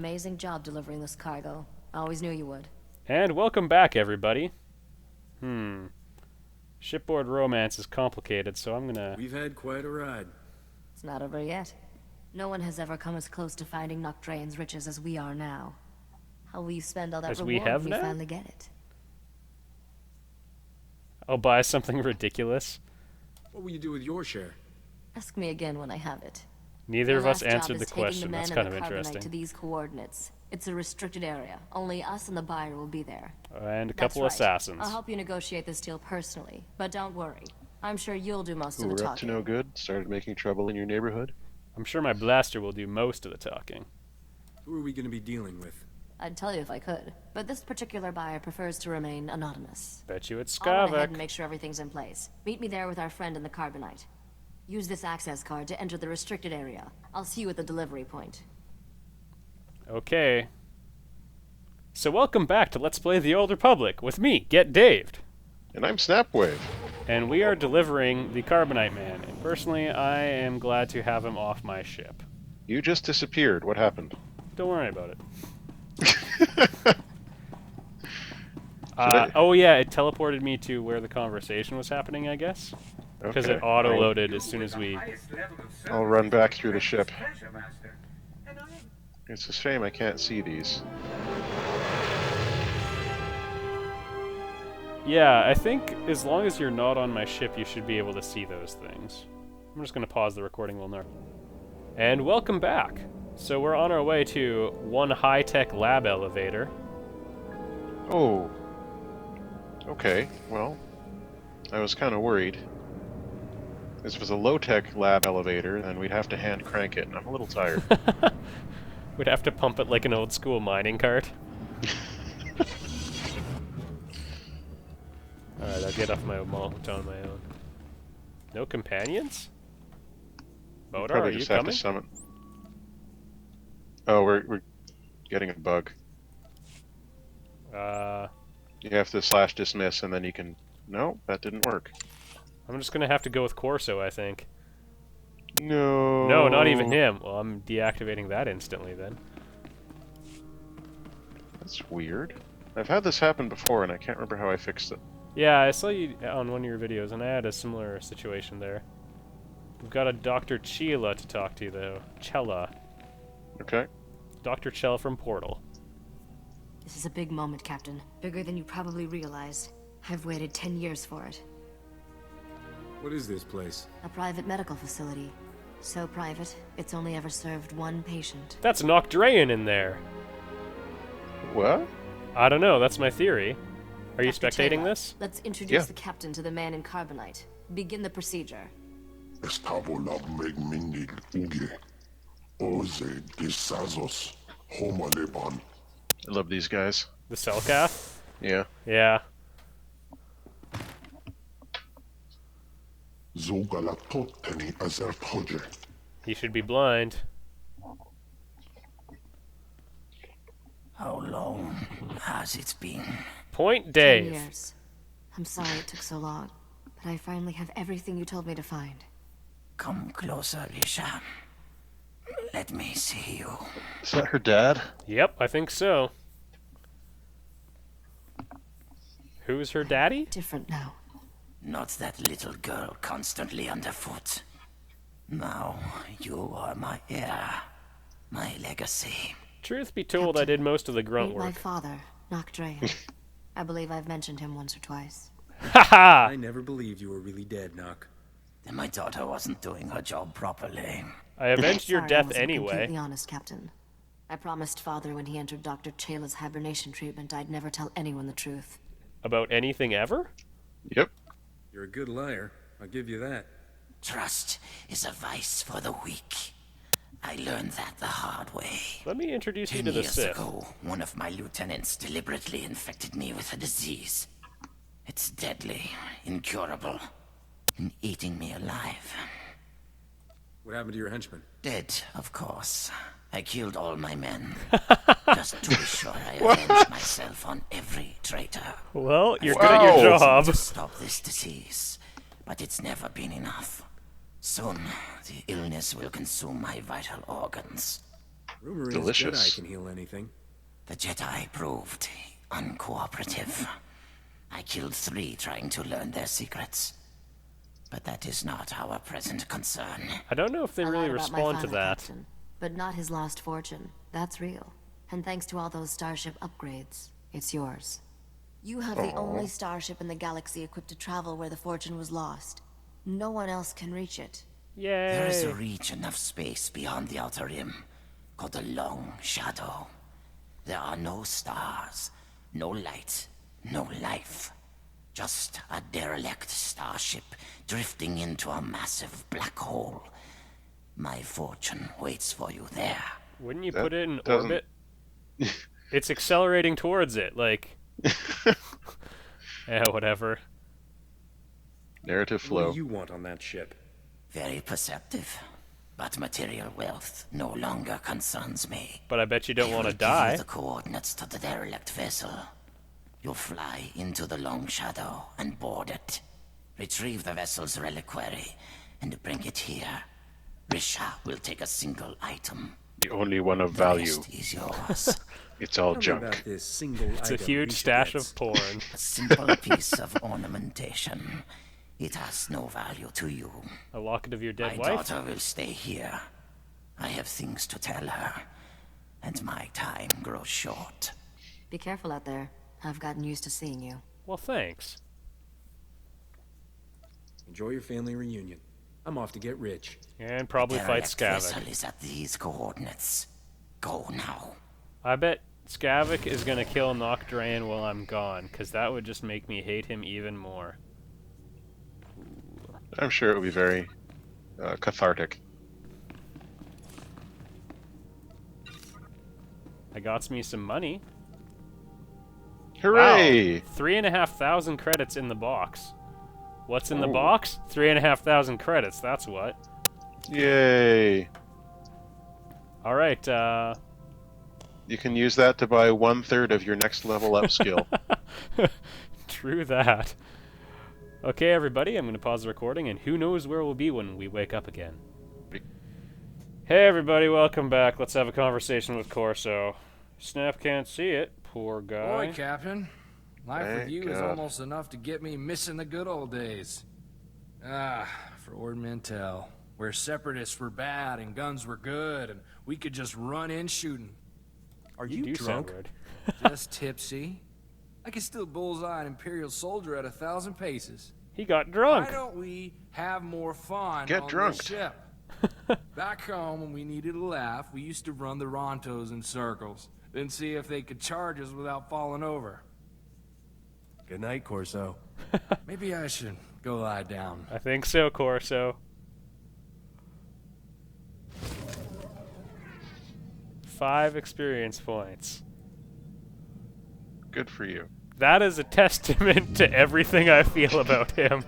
Amazing job delivering this cargo. I always knew you would. And welcome back, everybody. Shipboard romance is complicated, so I'm gonna... We've had quite a ride. It's not over yet. No one has ever come as close to finding Nocdrayan's riches as we are now. How will you spend all that As reward we have when now? you finally get it? I'll buy something ridiculous. What will you do with your share? Ask me again when I have it. Neither Your of us last job answered is the taking question. the That's men kind and of the carbonite interesting. to these coordinates. It's a restricted area. Only us and the buyer will be there. And a That's couple right. assassins. I'll help you negotiate this deal personally, but don't worry. I'm sure you'll do most Who of the were up to talking. no good, started making trouble in your neighborhood. I'm sure my blaster will do most of the talking. Who are we going to be dealing with? I'd tell you if I could, but this particular buyer prefers to remain anonymous. Bet you it's I'll run ahead Skavek. and make sure everything's in place. Meet me there with our friend in the carbonite. Use this access card to enter the restricted area. I'll see you at the delivery point. Okay. So welcome back to Let's Play the Old Republic with me, Get Daved. And I'm SnapWave. And we are delivering the Carbonite Man. And personally, I am glad to have him off my ship. You just disappeared. What happened? Don't worry about it. I- Oh yeah, it teleported me to where the conversation was happening, I guess. Because Okay. it auto-loaded as soon as we... I'll run back through the ship. It's a shame I can't see these. Yeah, I think as long as you're not on my ship, you should be able to see those things. I'm just going to pause the recording while not. And welcome back. So we're on our way to one high-tech lab elevator. Oh. Okay, well, I was kind of worried. If it was a low-tech lab elevator, then we'd have to hand crank it, and I'm a little tired. We'd have to pump it like an old-school mining cart. Alright, I'll get off my mount on my own. No companions? Bodar, Probably are you just have coming? to summon. Oh, we're getting a bug. You have to slash dismiss, and then you can... No, that didn't work. I'm just gonna have to go with Corso, I think. No. No, not even him. Well, I'm deactivating that instantly then. That's weird. I've had this happen before, and I can't remember how I fixed it. Yeah, I saw you on one of your videos, and I had a similar situation there. We've got a Dr. Chela to talk to, though. Chela. Okay. Dr. Chela from Portal. This is a big moment, Captain. Bigger than you probably realize. I've waited 10 years for it. What is this place? A private medical facility. So private, it's only ever served one patient. That's Nocdrayan in there! What? I don't know, that's my theory. Are you Dr. spectating Taylor, this? Let's introduce Yeah. the captain to the man in carbonite. Begin the procedure. Estabola megmindig uge. Oze desazos homaleban. I love these guys. The Selkath? Yeah. Yeah. Zogalatoteni azertoje. He should be blind. How long has it been? Point 10 Dave. years. I'm sorry it took so long, but I finally have everything you told me to find. Come closer, Risha. Let me see you. Is that her dad? Yep, I think so. Who's her daddy? Different now. Not that little girl constantly underfoot. Now you are my heir, my legacy. Truth be told, I did most of the grunt Meet my work. father, Nocdrayan. I believe I've mentioned him once or twice. Haha! I never believed you were really dead, Nock. Then my daughter wasn't doing her job properly. I avenged your Sorry, I death wasn't anyway. Completely honest, Captain. I promised Father when he entered Dr. Chela's hibernation treatment I'd never tell anyone the truth. About anything ever? Yep. You're a good liar. I'll give you that. Trust is a vice for the weak. I learned that the hard way. Let me introduce you 10 to the years Sith. ago, one of my lieutenants deliberately infected me with a disease. It's deadly, incurable, and eating me alive. What happened to your henchman? Dead, of course. I killed all my men. Just to be sure I avenge myself on every traitor. Well, you're Wow. good at your job. To stop this disease, but it's never been enough. Soon, the illness will consume my vital organs. Rumor Delicious. is Jedi can heal anything. The Jedi proved uncooperative. I killed 3 trying to learn their secrets. But that is not our present concern. I don't know if they I really lied about my respond to father, that. Captain, but not his lost fortune. That's real. And thanks to all those starship upgrades, it's yours. You have the only starship in the galaxy equipped to travel where the fortune was lost. No one else can reach it. Yay! There is a region of space beyond the Outer Rim, called the Long Shadow. There are no stars, no light, no life. Just a derelict starship drifting into a massive black hole. My fortune waits for you there. Wouldn't you That put it in doesn't- orbit? It's accelerating towards it, like... Yeah, whatever. Narrative What flow. do you want on that ship? Very perceptive. But material wealth no longer concerns me. But I bet you don't want to I will give die. you the coordinates to the derelict vessel. You'll fly into the Long Shadow and board it. Retrieve the vessel's reliquary and bring it here. Risha will take a single item. The only one of The value. rest is yours. It's all Tell me junk. about this single It's a item huge Risha stash gets. of porn. A simple piece of ornamentation. It has no value to you. A locket of your dead My wife? daughter will stay here. I have things to tell her, and my time grows short. Be careful out there. I've gotten used to seeing you. Well, thanks. Enjoy your family reunion. I'm off to get rich. And probably fight Derelict Skavik. vessel is at these coordinates. Go now. I bet Skavik is gonna kill Nocdrayan while I'm gone, because that would just make me hate him even more. I'm sure it will be very cathartic. I got me some money. Hooray! Wow. 3,500 credits in the box. What's in the Ooh. box? 3,500 credits, that's what. Yay! Alright, You can use that to buy 1/3 of your next level up skill. True that. Okay, everybody, I'm going to pause the recording, and who knows where we'll be when we wake up again. Hey, everybody, welcome back. Let's have a conversation with Corso. Snap can't see it. Poor guy. Boy, Captain. Life with Thank you is God. almost enough to get me missing the good old days. Ah, for Ord Mantell, where separatists were bad and guns were good, and we could just run in shooting. Are You you do sound drunk? weird. Just tipsy. I can still bullseye an Imperial soldier at 1,000 paces. He got drunk. Why don't we have more fun Get on drunk. this ship? Back home, when we needed a laugh, we used to run the Rontos in circles, then see if they could charge us without falling over. Good night, Corso. Maybe I should go lie down. I think so, Corso. 5 experience points. Good for you. That is a testament to everything I feel about him.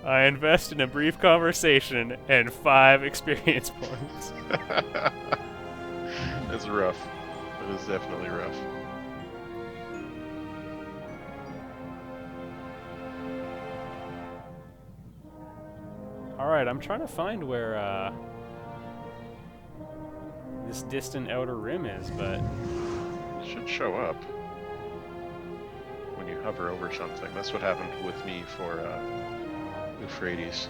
I invest in a brief conversation and 5 experience points. It's rough. It is definitely rough. Alright, I'm trying to find where this distant outer rim is, but It should show up when you hover over something. That's what happened with me for Euphrates.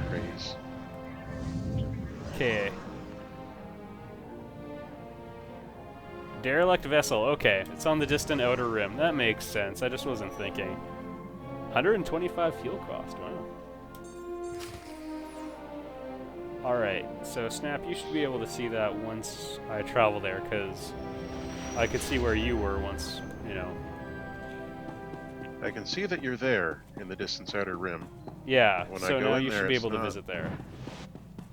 Euphrates. okay. Derelict vessel, okay. It's on the distant outer rim. That makes sense. I just wasn't thinking. 125 fuel cost, wow. Alright, so Snap, you should be able to see that once I travel there, because I could see where you were once, you know. I can see that you're there in the distance outer rim. Yeah, When I so go now in you there, should be it's able to not. visit there.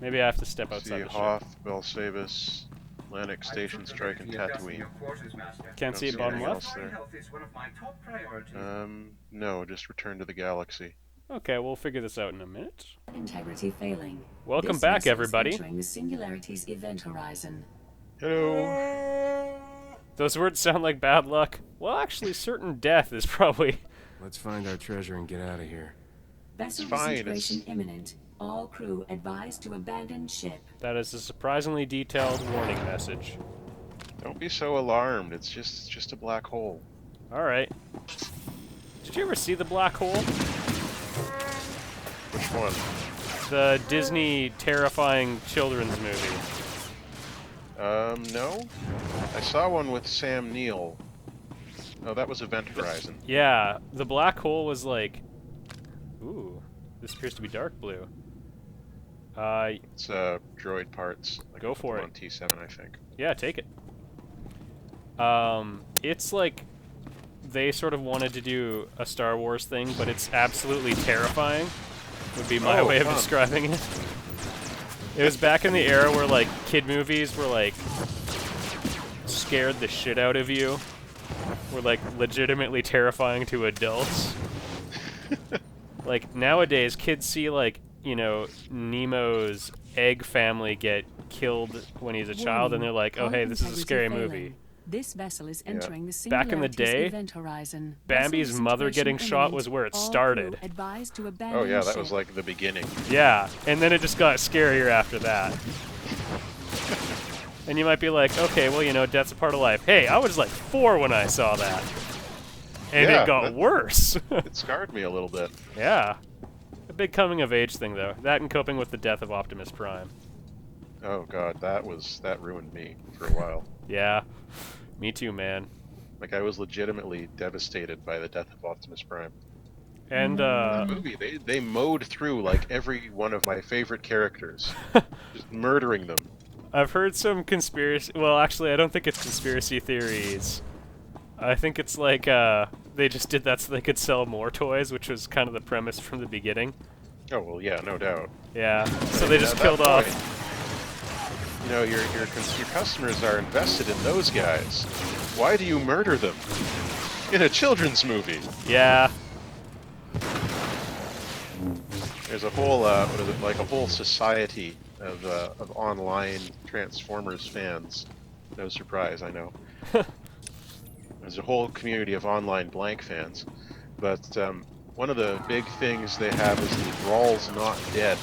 Maybe I have to step See outside the ship. Hoth, Belsavis, Lannick Station Strike, and Tatooine. Can't see it see bottom anything left? else there. No, just return to the galaxy. Okay, we'll figure this out in a minute. Integrity failing. Welcome This back, vessel is everybody. entering the singularity's event horizon. Hello! Those words sound like bad luck. Well, actually, certain death is probably... Let's find our treasure and get out of here. Vessel fine, disintegration it's- imminent. All crew advised to abandon ship. That is a surprisingly detailed warning message. Don't be so alarmed. It's just a black hole. Alright. Did you ever see The Black Hole? Which one? The Disney terrifying children's movie. No. I saw one with Sam Neill. Oh, that was Event Horizon. Yeah, The Black Hole was like... Ooh, this appears to be dark blue. It's droid parts. Like Go for it. on T7, I think. Yeah, take it. It's like... They sort of wanted to do a Star Wars thing, but it's absolutely terrifying, would be my way of fun. describing it. It was back in the era where, like, kid movies were, like, scared the shit out of you. Were, like, legitimately terrifying to adults. Like, nowadays, kids see, like, you know, Nemo's egg family get killed when he's a child, and they're like, oh, hey, this is a scary movie. This vessel is entering the Back in the singularity's day, event horizon. Bambi's Vessel mother disintegration getting shot was imminent. where it All started. crew advised to abandon Oh yeah, that ship. was like the beginning. Yeah, and then it just got scarier after that. And you might be like, okay, well, you know, death's a part of life. Hey, I was like 4 when I saw that. And Yeah, it got worse. It scarred me a little bit. Yeah. A big coming-of-age thing, though. That and coping with the death of Optimus Prime. Oh god, that ruined me for a while. Yeah. Me too, man. Like, I was legitimately devastated by the death of Optimus Prime. And, The movie, they mowed through, like, every one of my favorite characters. Just murdering them. I've heard some conspiracy... Well, actually, I don't think it's conspiracy theories. I think it's like, they just did that so they could sell more toys, which was kind of the premise from the beginning. Oh, well, yeah, no doubt. Yeah, so they just At that killed off... point, you know, your customers are invested in those guys. Why do you murder them? In a children's movie. Yeah. There's a whole, what is it, like a whole society of online Transformers fans. No surprise, I know. There's a whole community of online blank fans. But one of the big things they have is the Brawl's Not Dead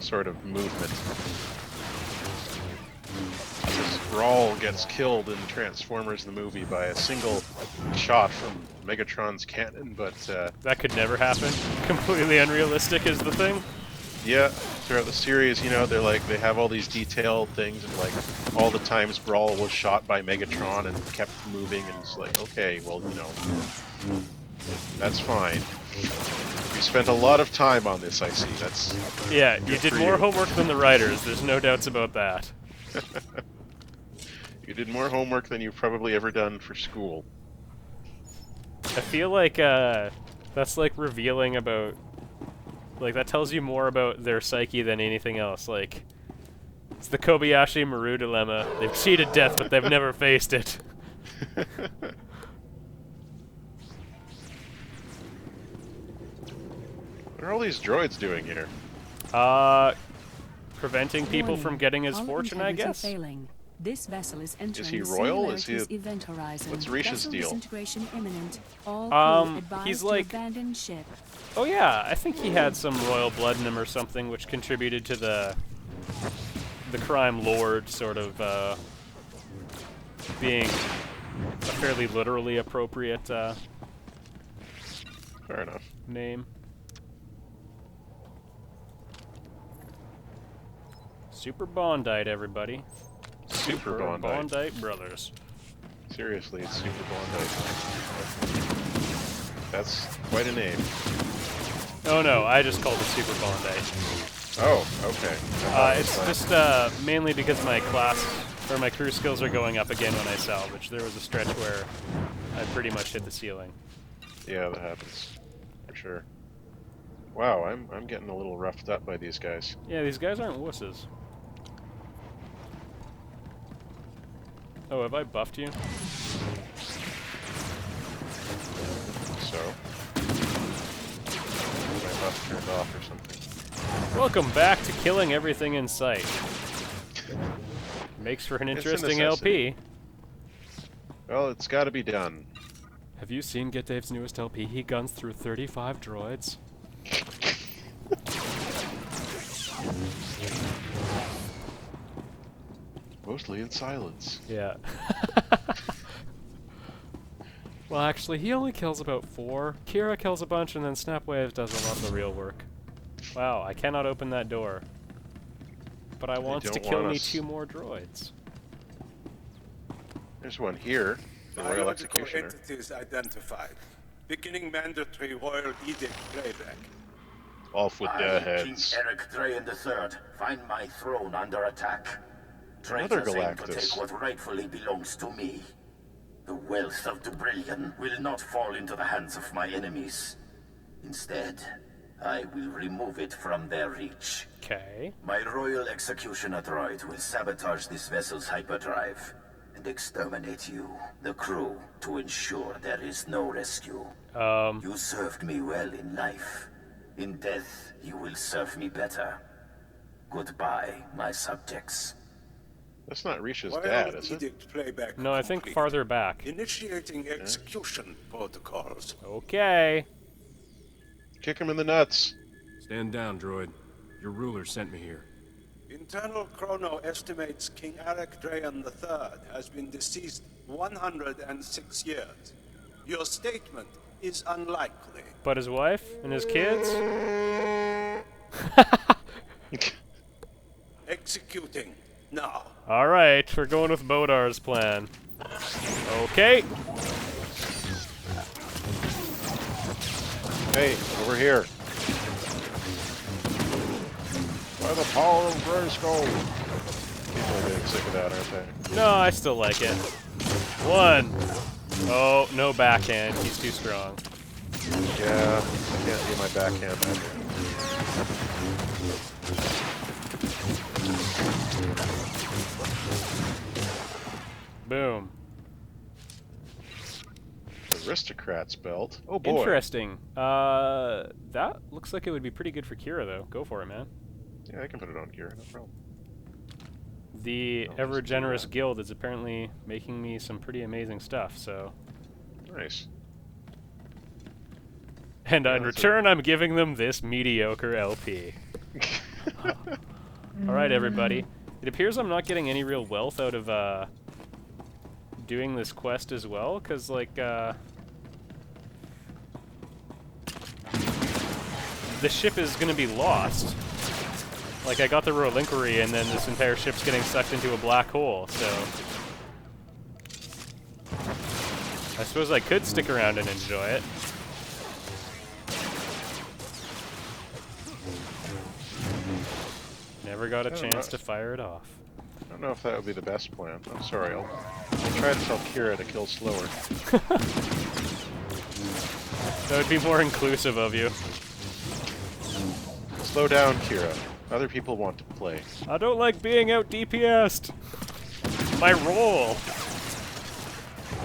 sort of movement. This Brawl gets killed in Transformers the movie by a single shot from Megatron's cannon, but That could never happen. Completely unrealistic is the thing. yeah, throughout the series, you know, they have all these detailed things, and like all the times Brawl was shot by Megatron and kept moving, and it's like, okay, well, you know, that's fine. You spent a lot of time on this, I see. That's Yeah, good you did for more you. homework than the writers, there's no doubts about that. You did more homework than you've probably ever done for school. I feel like, that's like revealing about... Like, that tells you more about their psyche than anything else. Like, it's the Kobayashi Maru dilemma. They've cheated death, but they've never faced it. What are all these droids doing here? Preventing people from getting his All fortune, I integrity guess? Failing. This vessel is entering he the royal? Is he a- singularity's event horizon. What's Risha's Vessel deal? disintegration imminent. All crew advised he's to like- abandon ship. Oh yeah, I think he had some royal blood in him or something, which contributed to the crime lord sort of being a fairly literally appropriate Fair enough. name. Super Bondite, everybody. Super Bondite. Bondite brothers. Seriously, it's Super Bondite. That's quite a name. Oh no, I just called it Super Bondite. Oh, okay. It's just mainly because my class or my crew skills are going up again when I salvage. There was a stretch where I pretty much hit the ceiling. Yeah, that happens. For sure. Wow, I'm getting a little roughed up by these guys. Yeah, these guys aren't wusses. Oh, have I buffed you? So. My buff turned off or something. Welcome back to killing everything in sight. Makes for an It's a interesting necessity. LP. Well, it's gotta be done. Have you seen Get Dave's newest LP? He guns through 35 droids. Mostly in silence. Yeah. Well, actually, he only kills about 4. Kira kills a bunch, and then SnapWave does a lot of the real work. Wow, I cannot open that door. But I want to kill me 2 more droids. There's one here. The Royal Biological Executioner. entities identified. Beginning mandatory Royal Edict playback. Off with their heads. King Eric Drayan III, find my throne under attack. Another Traitors aim to Galactus. take what rightfully belongs to me. The wealth of Dubrillion will not fall into the hands of my enemies. Instead, I will remove it from their reach. Okay. My Royal Executioner droid will sabotage this vessel's hyperdrive and exterminate you, the crew, to ensure there is no rescue. You served me well in life. In death, you will serve me better. Goodbye, my subjects. That's not Risha's Royal dad, is it? Edict playback No, I think complete. farther back. Initiating execution protocols. Okay. Kick him in the nuts. Stand down, droid. Your ruler sent me here. Internal chrono estimates King Eric Drayan III has been deceased 106 years. Your statement is unlikely. But his wife and his kids? Executing now. Alright, we're going with Bodar's plan. Okay. Hey, over here. By the power of Grayskull. People are getting sick of that, aren't they? No, I still like it. 1. Oh, no backhand. He's too strong. Yeah, I can't do my backhand back. Boom. Aristocrat's belt. Oh boy. Interesting. That looks like it would be pretty good for Kira, though. Go for it, man. Yeah, I can put it on Kira, no problem. The I'll Ever just do Generous that. Guild is apparently making me some pretty amazing stuff, so... Nice. And Yeah, in that's return, I'm giving them this mediocre LP. Alright, everybody. It appears I'm not getting any real wealth out of, doing this quest as well, because, like, the ship is going to be lost. Like, I got the relinquery, and then this entire ship's getting sucked into a black hole, so... I suppose I could stick around and enjoy it. Never got a chance to fire it off. I don't know if that would be the best plan. I'm sorry, I'll try to tell Kira to kill slower. That would be more inclusive of you. Slow down, Kira. Other people want to play. I don't like being out DPS'd. My role.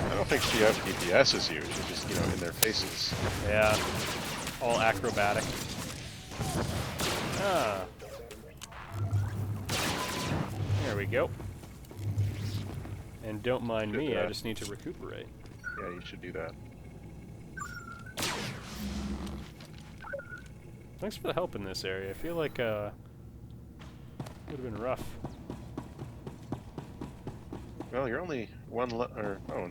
I don't think she out DPS's you. She's just, in their faces. Yeah. All acrobatic. Ah. There we go. And don't mind me, I just need to recuperate. Yeah, you should do that. Thanks for the help in this area. I feel like, it would have been rough. Well, you're only oh no,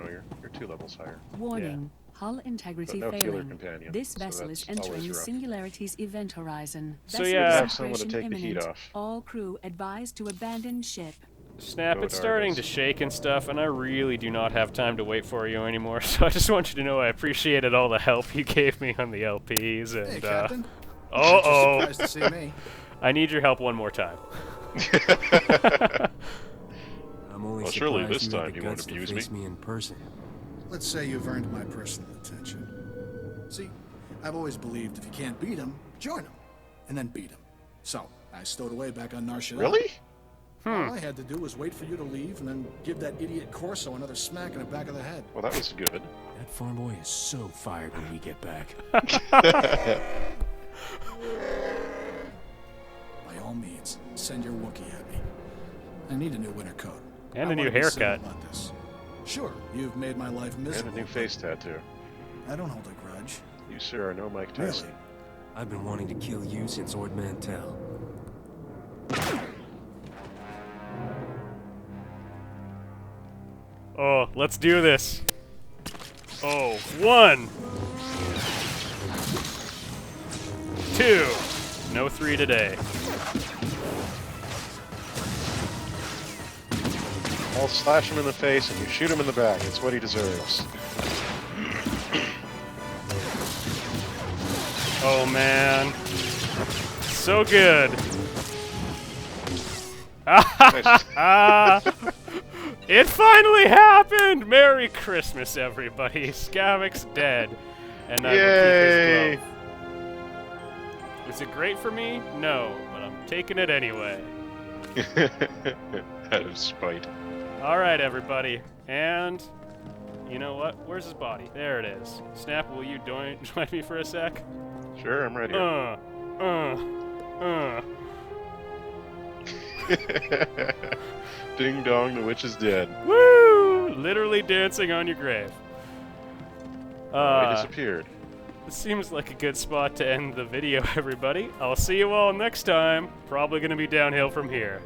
you're 2 levels higher. Warning. Hull integrity But no killer failing. companion, This so vessel is that's always entering rough. Singularity's event horizon. So Vessel yeah. Have someone to separation take the heat imminent. off. All crew advised to abandon ship. Snap, Go it's starting Dargos. to shake and stuff, and I really do not have time to wait for you anymore, so I just want you to know I appreciated all the help you gave me on the LPs, and, Hey, Captain. Uh-oh! Surprised to see me. I need your help one more time. I'm only Well, surely surprised this you had time the you won't guts to abuse face me. me in person. Let's say you've earned my personal attention. See, I've always believed if you can't beat him, join him, and then beat him. So, I stowed away back on Nar Shaddaa. Really? All I had to do was wait for you to leave and then give that idiot Corso another smack in the back of the head. Well, that was good. That farm boy is so fired when we get back. By all means, send your Wookiee at me. I need a new winter coat. And I a new wanna be civil haircut. about this. Sure, you've made my life And miserable. a new face tattoo. I don't hold a grudge. You, sir, are no Mike Tyson. Really? I've been wanting to kill you since Ord Mantell. Oh, let's do this. Oh, 1, 2. No 3 today. I'll slash him in the face and you shoot him in the back. It's what he deserves. Oh man. So good. It finally happened! Merry Christmas, everybody. Scavic's dead. And I will keep his glove. Is it great for me? No, but I'm taking it anyway. Out of spite. Alright, everybody. And you know what? Where's his body? There it is. Snap, will you join me for a sec? Sure, I'm ready. Ding dong, the witch is dead. Woo! Literally dancing on your grave. He disappeared. This seems like a good spot to end the video, everybody. I'll see you all next time. Probably gonna be downhill from here.